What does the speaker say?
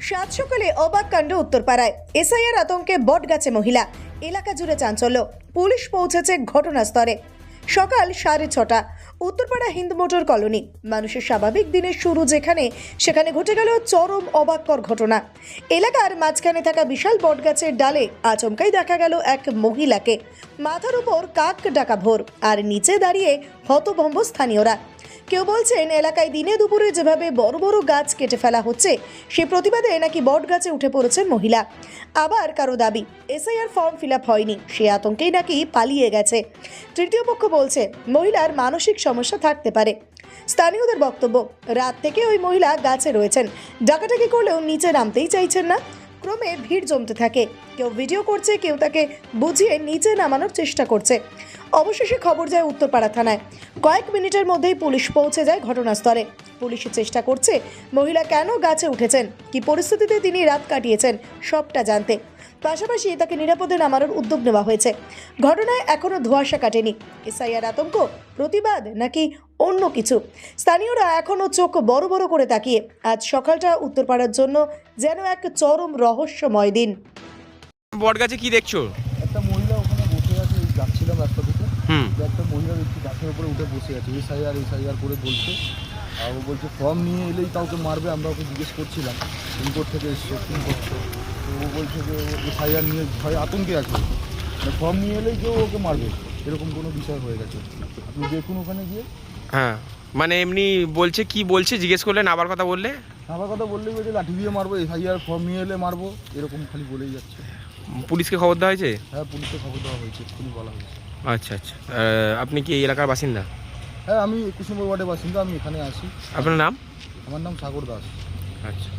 সাত সকালে অবাক কাণ্ড উত্তরপাড়ায়। এসআইআর আতঙ্কে বটগাছে মহিলা, এলাকা জুড়ে চাঞ্চল্য। পুলিশ পৌঁছেছে ঘটনাস্থলে। সকাল 6:30, উত্তরপাড়া হিন্দ মোটর কলোনি। মানুষের স্বাভাবিক দিনের শুরু যেখানে, সেখানে ঘটে গেল চরম অবাককর ঘটনা। এলাকার মাঝখানে থাকা বিশাল বটগাছের ডালে আচমকাই দেখা গেল এক মহিলাকে। মাথার উপর কাক ডাকা ভোর, আর নিচে দাঁড়িয়ে হতভম্ব স্থানীয়রা। কেউ বলছেন এলাকায় দিনে দুপুরে যেভাবে বড় বড় গাছ কেটে ফেলা হচ্ছে, সে প্রতিবাদে নাকি বট গাছে উঠে পড়েছেন মহিলা। আবার কারো দাবি এসআইআর ফর্ম ফিল আপ হয়নি, সে আতঙ্কেই নাকি পালিয়ে গেছে। তৃতীয় পক্ষ বলছে মহিলার মানসিক সমস্যা থাকতে পারে। স্থানীয়দের বক্তব্য, রাত থেকে ওই মহিলা গাছে রয়েছেন, ডাকাডাকি করলেও নিচে নামতেই চাইছেন না। ক্রমে ভিড় জমতে থাকে, কেউ ভিডিও করছে, কেউ তাকে বুঝিয়ে নিচে নামানোর চেষ্টা করছে। অবশেষে খবর যায় উত্তরপাড়া থানায়। কয়েক মিনিটের মধ্যেই পুলিশ পৌঁছে যায় ঘটনাস্থলে। পুলিশের চেষ্টা করছে মহিলা কেন গাছে উঠেছেন, কি পরিস্থিতিতে তিনি রাত কাটিয়েছেন, সবটা জানতে। পাশাপাশি তাকে নিরাপদে নামানোর উদ্যোগ নেওয়া হয়েছে। ঘটনায় এখনও ধোঁয়াশা কাটেনি। এসআইআর আতঙ্ক, প্রতিবাদ নাকি অন্য কিছু? স্থানীয়রা এখনও চোখ বড় বড় করে তাকিয়ে। আজ সকালটা উত্তরপাড়ার জন্য যেন এক চরম রহস্যময় দিন। বটগাছে কি দেখছো? একটা মহিলা ওখানে বসে আছে, যাচ্ছিলাম রাস্তা থেকে, একটা মহিলা দেখছি গাছের উপরে উঠে বসে আছে, এসআইআর করে বলছে। আর ও বলছে ফর্ম নিয়ে এলেই কাউকে মারবে। আমরা ওকে জিজ্ঞেস করছিলাম ইনকোর্ট থেকে এসছো, কী করছো। তো ও বলছে যে এসআইআর নিয়ে ভয় আতঙ্কে আছে, ফর্ম নিয়ে এলেই কেউ ওকে মারবে, এরকম কোনো বিষয় হয়ে গেছে। আপনি দেখুন ওখানে গিয়ে। হ্যাঁ, মানে এমনি বলছে, কি বলছে জিজ্ঞেস করলেন, আবার কথা বললে? আবার কথা বললেই বলছে লাঠি দিয়ে মারবো, এসআইআর ফর্ম নিয়ে এলে মারবো, এরকম খালি বলেই যাচ্ছে। পুলিশকে খবর দেওয়া হয়েছে? হ্যাঁ, পুলিশকে খবর দেওয়া হয়েছে, এক্ষুনি বলা হয়েছে। আচ্ছা আচ্ছা। আপনি কি এই এলাকার বাসিন্দা? হ্যাঁ, আমি 21 নম্বর ওয়ার্ডের বাসিন্দা, আমি এখানে আসি। আপনার নাম? আমার নাম সাগর দাস। আচ্ছা।